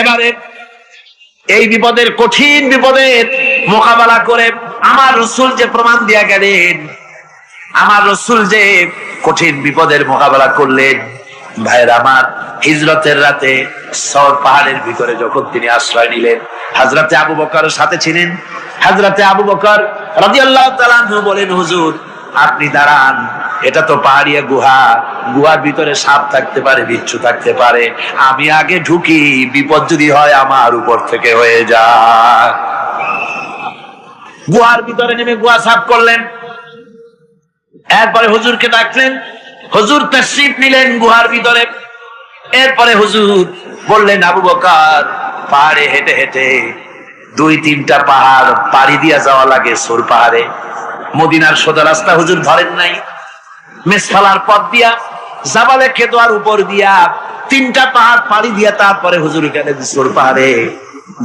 S1: এবারে এই বিপদের, কঠিন বিপদের মোকাবেলা করে আমার রাসূল যে প্রমাণ দিয়া গেলেন, আমার রাসূল যে কঠিন বিপদের মোকাবেলা করলেন, ভাইয়ের আমার, হিজরতের রাতে সওর পাহাড়ের ভিতরে যখন তিনি আশ্রয় নিলেন, হযরতে আবু বকরের সাথে ছিলেন। হযরতে আবু বকর রাদিয়াল্লাহু তাআলা আনহু বলেন, হুজুর আপনি দাঁড়ান, এটা তো পাহাড়িয়া গুহা, গুহার ভিতরে সাপ থাকতে পারে, বিচ্ছু থাকতে পারে, আমি আগে ঢুকি, বিপদ যদি হয় আমার উপর থেকে হয়ে যায়। গুহার ভিতরে নেমে গুহা সাফ করলেন। এরপরে হুজুরকে ডাকলেন, হুজুর তাশরীফ নিলেন গুহার ভিতরে। এরপরে হুজুর বললেন, আবু বকর পাহাড়ে হেঁটে হেঁটে 2-3টা পাহাড় পাড়ি দিয়া যাওয়া লাগে সৌর পাহাড়ে। মদিনার সোজা রাস্তা হুজুর ধরেন নাই, মেসফালার পথ দিয়া জাবালে কেদোয়ার উপর দিয়া 3টা পাহাড় পাড়ি দিয়া তারপরে হুজুর এখানে সৌর পাহাড়ে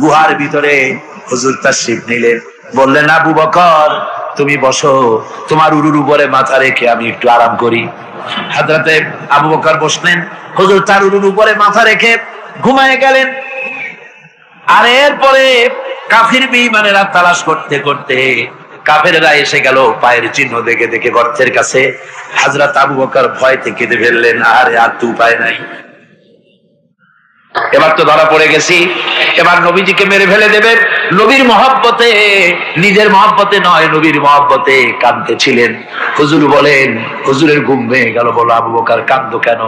S1: গুহার ভিতরে হুজুর তাশরীফ নিলেন। বললেন, আবু বকর তুমি বসো, তোমার উরুর উপরে মাথা রেখে আমি একটু আরাম করি। হযরতে আবু বকর বসলেন, হুজুর তার উরুর উপরে মাথা রেখে ঘুমায় গেলেন। আর এরপরে কাফির বেঈমানেরা তালাশ করতে করতে কাফেররা এসে গেল পায়ের চিহ্ন দেখে দেখে গর্তের কাছে। হযরত আবু বকর ভয়তে কেঁদে ফেললেন, আরে আর তো উপায় নাই, এবার তো ধরা পড়ে গেছি, এবার নবীজিকে মেরে ফেলে দেবে। নবীর মহব্বতে, নিজের মহব্বতে নয়, নবীর মহব্বতে কাঁদতেছিলেন। হুজুর বলেন, হুজুরের ঘুম ভেঙে গেল। বলো, আবু বকর কাঁদো কেন?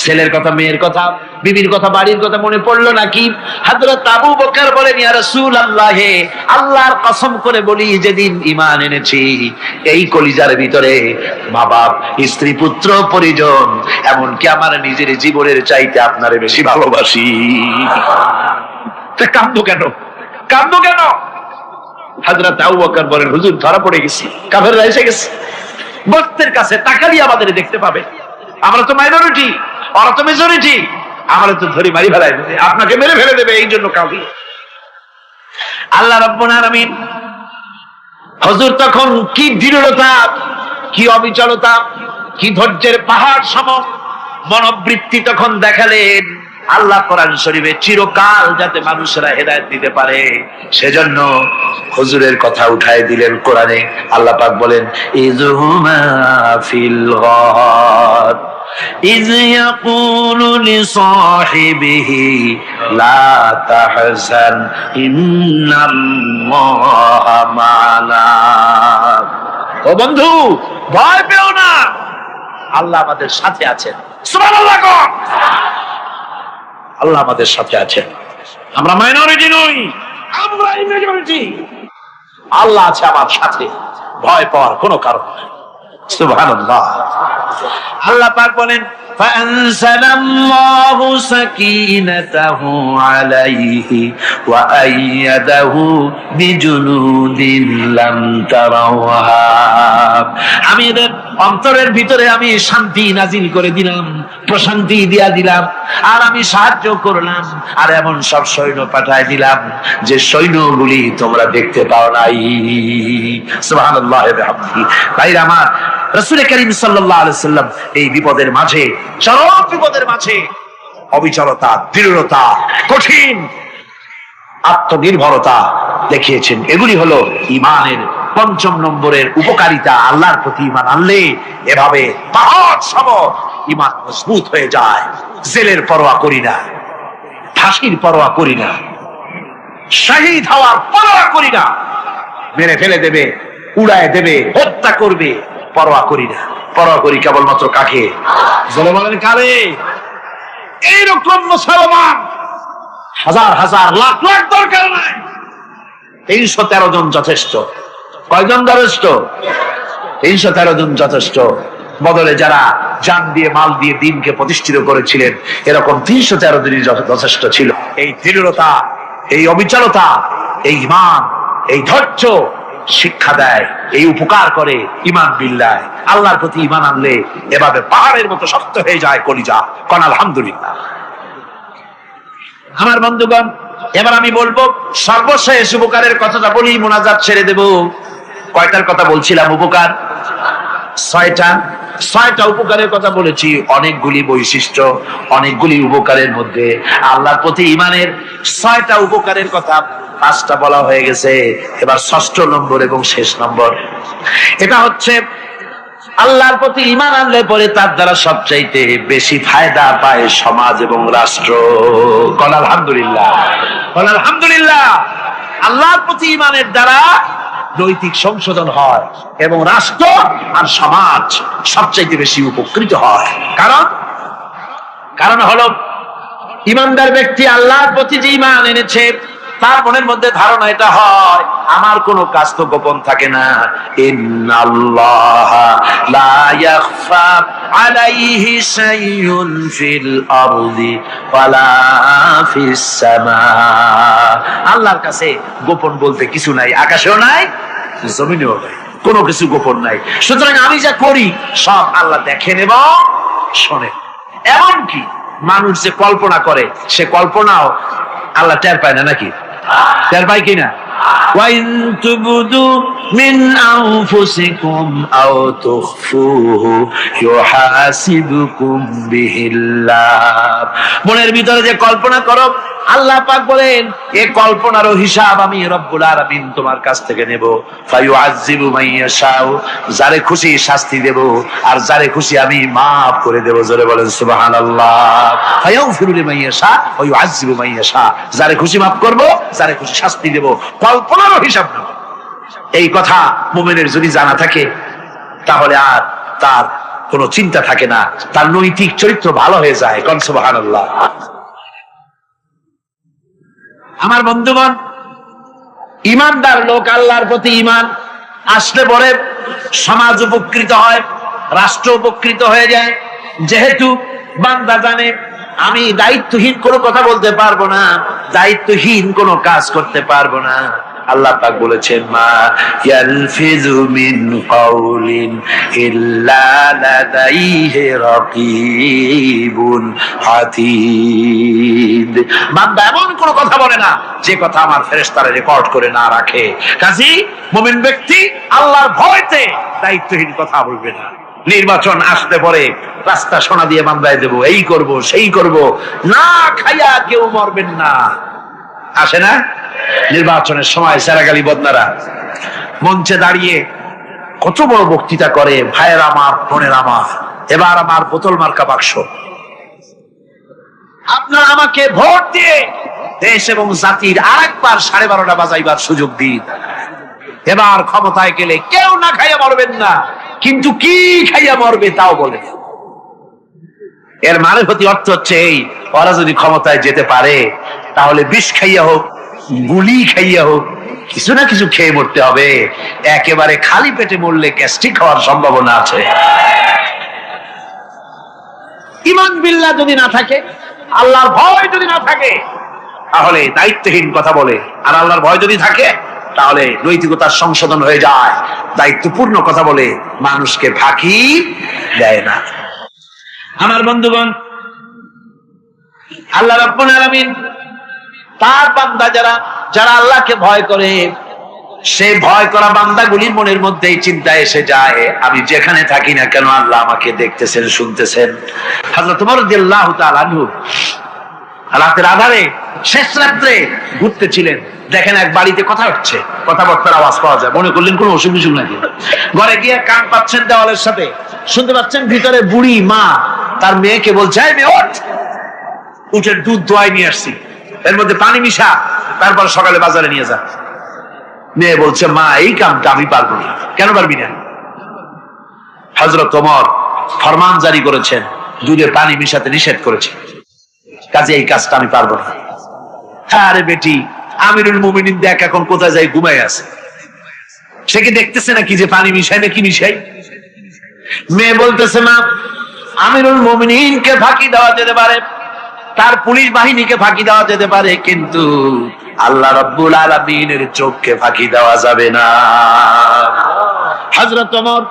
S1: ছেলের কথা, মেয়ের কথা, বিবির কথা, বাড়ির কথা মনে পড়লো নাকি? হযরত আবু বকর বলেন, ইয়া রাসূলুল্লাহ, আল্লাহর কসম করে বলি, যেদিন ঈমান এনেছি এই কলিজার ভিতরে মা বাপ, স্ত্রী, পুত্র, পরিজন, এমনকি আমার নিজের জীবনের চাইতে আপনারে বেশি ভালোবাসি। কাঁদো কেন? কাঁদো কেন? হযরত আবু বকর বলেন, হুজুর ধরা পড়ে গেছি, কাফেররা এসে গেছে, বক্তের কাছে তাকালি আমাদের দেখতে পাবে, আমরা তো মাইনরিটি, ওরা তো মেজরিটি, আমরা তো ধরে মারি ফেলাই দেবে, আপনাকে মেরে ফেলে দেবে, এই জন্য কাউকে। আল্লাহ রাব্বুল আলামিন হুজুর তখন কি দৃঢ়তা, কি অবিচলতা, কি ধৈর্যের পাহাড় সম মনোবৃত্তি তখন দেখালেন। আল্লাহ কোরআন শরীফে চিরকাল যাতে মানুষেরা হেদায়েত দিতে পারে সেজন্য হুজুরের কথা উঠায় দিলেন কোরআনে। আল্লাহ পাক বলেন, ইযহুমা ফিল গার إذ يقول لصاحبه لا تحزن إن الله معنا। ও বন্ধু, ভয় পেও না, আল্লাহ আমাদের সাথে আছেন। সুবহানাল্লাহ। আল্লাহ আমাদের সাথে আছেন, আমরা মাইনরিটি নই, আমরা মেজরিটি। আল্লাহ আছে আমার সাথে, ভয় পাওয়ার কোনো কারণ নেই। সুবহানাল্লাহ। আল্লাহ পাক বলেন, فأنزل الله سكينته عليه وأيده بجنود لم تروها। আমি এদের অন্তরের ভিতরে আমি শান্তি নাজিল করে দিলাম, প্রশান্তি দিয়া দিলাম, আর আমি সাহায্য করলাম, আর এমন সব সৈন্য পাঠায় দিলাম যে সৈন্যগুলি তোমরা দেখতে পাও নাই। সুবহানাল্লাহ ওয়া বিহামদিহি। ভাইরা আমার, রাসূল করিম সাল্লাল্লাহু আলাইহি সাল্লাম এই বিপদের মাঝে, চরম বিপদের মাঝে অবিচলতা, দৃঢ়তা, কঠিন আত্মনির্ভরতা দেখিয়েছেন। এগুলি হলো ঈমানের পঞ্চম নম্বরের উপকারিতা। আল্লাহর প্রতি ঈমান আনলে এভাবে পাহাড় সম ঈমান মজবুত হয়ে যায়। জেলের পরোয়া করি না, ফাঁসির পরোয়া করি না, শহীদ হওয়ার পরোয়া করি না, মেরে ফেলে দেবে, উড়ায় দেবে, হত্যা করবে, পরোয়া করি না। পরোয়া করি কেবলমাত্র কাকে? জেলে বলেন কারে? এইরকম মুসলমান হাজার হাজার লাখ লাখ দরকার নাই, 313 জন যথেষ্ট। কয়জন যথেষ্ট? 313 জন যথেষ্ট। বদলে যারা জান দিয়ে, মাল দিয়ে দিনকে প্রতিষ্ঠিত করেছিলেন, এরকম 313 জনই যথেষ্ট ছিল। এই দৃঢ়তা, এই অবিচলতা, এই ঈমান, এই ধৈর্য শিক্ষা দেয়, এই উপকার করে ঈমান বিল্লাহ। আল্লাহর প্রতি ঈমান আনলে এভাবে পাহাড়ের মতো শক্ত হয়ে যায় কলিজা। কোন আলহামদুলিল্লাহ। আমার বন্ধুগণ, এবার আমি বলবো সর্বশেষ উপকারের কথাটা বলি, মোনাজাত ছেড়ে দেব। কয়টার কথা বলছিলাম? উপকার 6টা উপকারের কথা বলেছি। অনেকগুলি বৈশিষ্ট্য, অনেকগুলি উপকারের মধ্যে আল্লাহর প্রতি ঈমানের 6টা উপকারের কথা 5টা বলা হয়ে গেছে। এবার 6ষ্ঠ নম্বর এবং শেষ নম্বর, এটা হচ্ছে আল্লাহর প্রতি ঈমান আনলে পরে তার দ্বারা সবচাইতে বেশি ফায়দা পায় সমাজ এবং রাষ্ট্র। কোন আলহামদুলিল্লাহ, কোন আলহামদুলিল্লাহ। আল্লাহর প্রতি ঈমানের দ্বারা নৈতিক সংশোধন হয় এবং রাষ্ট্র আর সমাজ সবচাইতে বেশি উপকৃত হয়। কারণ হলো ঈমানদার ব্যক্তি আল্লাহর প্রতি যে ঈমান এনেছে, তার মনের মধ্যে ধারণা এটা হয়, আমার কোনো কাজ তো গোপন থাকে না। ইন্নাল্লাহা লা ইয়াখফা আলাইহি শাইউন ফিল আরদি ওয়ালা ফিস সামা। আল্লাহর কাছে গোপন বলতে কিছু নাই, আকাশেও নাই, জমিনেও নাই, কোনো কিছু গোপন নাই। সুতরাং আমি যা করি সব আল্লাহ দেখেন এবং শোনেন। এমনকি মানুষ যে কল্পনা করে, সে কল্পনাও আল্লাহ টের পায় না, নাকি? টের পায় কিনা? وَإِن تُبْدُوا مِنْ أَنفُسِكُمْ أَوْ تُخْفُوهُ يُحَاسِبْكُم بِهِ اللَّهُ। মনের ভিতরে যে কল্পনা করো, আল্লাহ পাক বলেন এই কল্পনারও হিসাব আমি রব্বুল আলামিন তোমার কাছ থেকে নেব। ফায়ুআযযিবু মান ইয়াশাউ, যারে খুশি শাস্তি দেব, আর যারে খুশি আমি maaf করে দেব। জোরে বলেন সুবহানাল্লাহ। ফায়াগফিরু লিমান ইয়াশা ওয়া ইউআযযিবু মান ইয়াশা, যারে খুশি maaf করব, যারে খুশি শাস্তি দেব, কল্পনারও হিসাব নেব। এই কথা মুমিনের যদি জানা থাকে, তাহলে আর তার কোনো চিন্তা থাকে না, তার নৈতিক চরিত্র ভালো হয়ে যায়। কোন সুবহানাল্লাহ। আমার বন্ধুগণ, ঈমানদার লোক, আল্লাহর প্রতি ঈমান আসলে পরে সমাজ উপকৃত হয়, রাষ্ট্র উপকৃত হয়ে যায়। যেহেতু বান্দা জানে আমি দায়িত্বহীন কোনো কথা বলতে পারবো না, দায়িত্বহীন কোনো কাজ করতে পারবো না, আল্লাহ পাক বলেছেন মা ইয়ালফিযু মিন কাউলিন ইল্লা লাদাইহি রাকীবুন আতীদ। বান্দা এমন কোন কথা বলে না যে কথা আমার ফেরেশতারা রেকর্ড করে না রাখে। কাজী মুমিন ব্যক্তি আল্লাহর ভয়তে দায়িত্বহীন কথা বলবে না। নির্বাচন আসতে পরে রাস্তা সোনা দিয়ে বান্দায় দেব, এই করব সেই করব, না খাইয়া কেউ মরবেন না। আসে না নির্বাচনের সময় সেরাগালি বদনারা মঞ্চে দাঁড়িয়ে কত বড় বক্তৃতা করে, ভাইয়ের আমার বোনের আমার, এবার আমার বোতল মার্কা বাক্স, আপনারা আমাকে ভোট দিয়ে দেশ এবং জাতির আরেকবার 12:30 বাজাইবার সুযোগ দিন। এবার ক্ষমতায় গেলে কেউ না খাইয়া মরবেন না, কিন্তু কি খাইয়া মরবে তাও বলে। এর মানে প্রতি অর্থ হচ্ছে এই, ওরা যদি ক্ষমতায় যেতে পারে তাহলে বিষ খাইয়া হোক, গুলি খাইয়া হোক, কিছু না কিছু খেয়ে মরতে হবে। একেবারে খালি পেটে মরলে গ্যাস্ট্রিক হওয়ার সম্ভাবনা আছে। ঈমান বিল্লাহ যদি না থাকে, আল্লাহর ভয় যদি না থাকে, তাহলে দায়িত্বহীন কথা বলে। আর আল্লাহর ভয় যদি থাকে তাহলে নৈতিকতার সংশোধন হয়ে যায়, দায়িত্বপূর্ণ কথা বলে, মানুষকে ফাঁকি দেয় না। আমার বন্ধুগণ, আল্লাহ রাব্বুল আলামিন তার বান্দা যারা আল্লাহকে ভয় করে, সেই ভয় করা বান্দাগুলির মনের মধ্যেই চিন্তা এসে যায়, আমি যেখানে থাকি না কেন আল্লাহ আমাকে দেখতেছেন, শুনতেছেন। হযরত ওমর রাদিয়াল্লাহু তাআলা আনহু রাতের আধারে শেষ রাত্রে ঘুরতেছিলেন, দেখেন এক বাড়িতে কথা হচ্ছে, কথাবার্তার আওয়াজ পাওয়া যায়, মনে করলেন কোন অসুখ বিসুখ নাকি। ঘরে গিয়ে কান পাচ্ছেন দেওয়ালের সাথে, শুনতে পাচ্ছেন ভিতরে বুড়ি মা তার মেয়েকে বলছে, এই মেয়ে ওঠ, উঠে দুধ দোয়াই নিয়ে আসছি, এর মধ্যে পানি মিশা, তারপর সকালে বাজারে নিয়ে যা। মেয়ে বলছে, মা এই কামটা আমি পারবো না। কেন পারবি না? হযরত ওমর ফরমান জারি করেছেন, দুধে পানি মিশাতে নিষেধ করেছেন, কাজে এই কাজটা আমি পারবো না। আরে বেটি, আমিরুল মুমিনিন দেখ এখন কোথায় যাই, ঘুমায় আছে, সে কি দেখতেছে নাকি যে পানি মিশাই না কি মিশাই? মেয়ে বলতেছে, মা আমিরুল মুমিনিনকে ফাঁকি দেওয়া যেতে পারে, তার পুলিশ বাহিনীকে ফাঁকি দেওয়া যেতে পারে, কিন্তু আল্লাহ রাব্বুল আলামিনের চোখকে ফাঁকি দেওয়া যাবে না। হযরত ওমর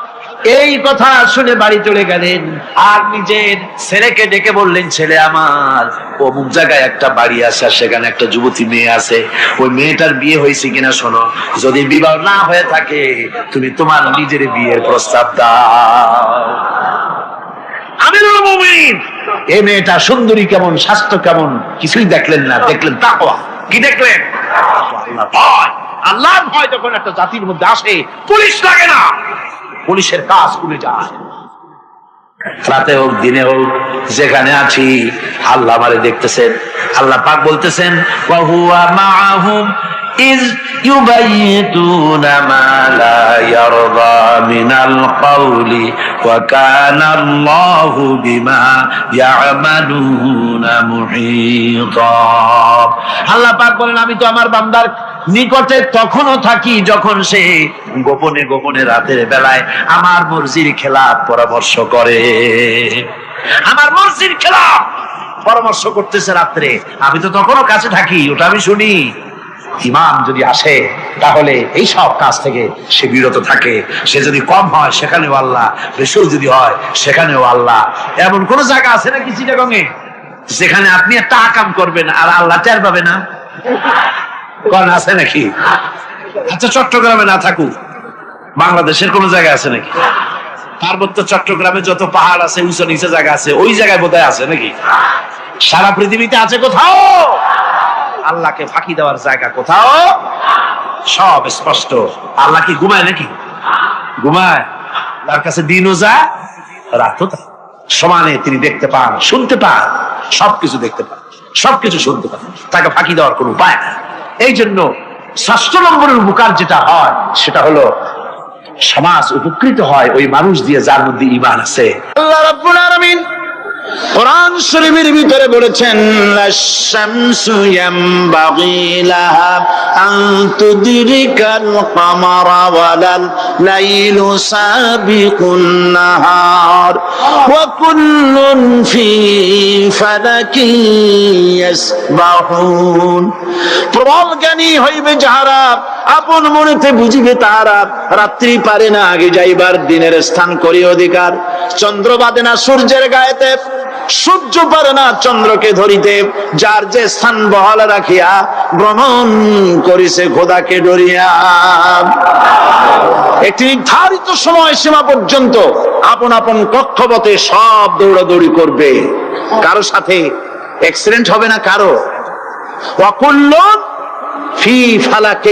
S1: এই কথা শুনে বাড়ি চলে গেলেন, আর নিজের ছেলেকে ডেকে বললেন, ছেলে আমার, অমুক জায়গায় একটা বাড়ি আছে, সেখানে একটা যুবতী মেয়ে আছে, ওই মেয়েটার বিয়ে হয়েছে কিনা শোনো, যদি বিবাহ না হয়ে থাকে তুমি তোমার নিজের বিয়ের প্রস্তাব দাও। আমিরুল মুমিনিন এই মেয়েটা সুন্দরী কেমন, স্বাস্থ্য কেমন কিছুই দেখলেন না, দেখলেন তাকওয়া। কি দেখলেন? আল্লাহর ভয় যখন একটা জাতির মধ্যে আসে, পুলিশ লাগে না, পুলিশের কাজ করে যায়। রাতে হোক দিনে হোক যেখানে আছি আল্লাহ আমারে দেখতেছেন। আল্লাহ পাক বলতেছেন, ওয়া হুয়া মাআহুম ইজ ইউবাইতুনা মা লা ইয়ারদা মিনাল কওলি ওয়া কানা আল্লাহু বিমা ইয়ামালুনা মুহীতা। আল্লাহ পাক বলেন, আমি তো আমার বান্দার নিকটে তখনও থাকি যখন সে গোপনে গোপনে রাতের বেলায় আমার মর্জির খেলাফ পরামর্শ করে। আমার মর্জির খেলাফ পরামর্শ করতেছে রাত্রে, আমি তো তখনও কাছে থাকি, ওটা আমি শুনি। ইমাম যদি আসে তাহলে এই সব কাজ থেকে সে বিরত থাকে। সে যদি কম হয় সেখানেও আল্লাহ, বেশিও যদি হয় সেখানেও আল্লাহ। এমন কোন জায়গা আছে নাকি চিটাগংয়ে যেখানে আপনি একটা আকাম করবেন আর আল্লাহ টের পাবে না? কোন আছে নাকি? আচ্ছা, চট্টগ্রামে না থাকুক, বাংলাদেশের কোন জায়গা আছে নাকি? পার্বত্য চট্টগ্রামে যত পাহাড় আছে, উঁচু নিচে জায়গা আছে, ওই জায়গায় বোধহয় আছে নাকি? সারা পৃথিবীতে আছে কোথাও? আল্লাহকে ফাঁকি দেওয়ার জায়গা কোথাও? সব স্পষ্ট। আল্লাহ কি ঘুমায় নাকি? ঘুমায়? তার কাছে দিনও যা, রাতও তা, সমানে তিনি দেখতে পান, শুনতে পান, সবকিছু দেখতে পান, সবকিছু শুনতে পান। তাকে ফাঁকি দেওয়ার কোন উপায় না। এই জন্য ৬ষ্ঠ নম্বরের উপকার যেটা হয় সেটা হলো সমাজ উপকৃত হয় ওই মানুষ দিয়ে যার মধ্যে ঈমান আছে। আল্লাহ রাব্বুল আলামিন কোরআন শরীফের ভিতরে বলেছেন লাশ-শামসু ইয়ামবাগি লাহা আন তুদরিকাল কামারা ওয়ালাল লাইলু সাবিকুন নাহার ওয়া কুল্লুন ফি ফালাকিন ইয়াসবাহুন। প্রবল জ্ঞানী হইবে যাহারা, আপন মনেতে বুঝিবে তাহারা, রাত্রি পারে না আগে যাইবার, দিনের স্থান করি অধিকার। চন্দ্র বাদে না সূর্যের গায়েতে, সূর্য পারে না চন্দ্রকে ধরিতে, যার যে স্থান বহাল রাখিয়া ভ্রমণ করিছে খোদাকে ডরিয়া। একটি নির্ধারিত সময় সীমা পর্যন্ত আপন আপন কক্ষপথে সব দৌড়াদৌড়ি করবে, কারো সাথে অ্যাক্সিডেন্ট হবে না কারো। ওয়াকুল্লুন ফি ফালাকি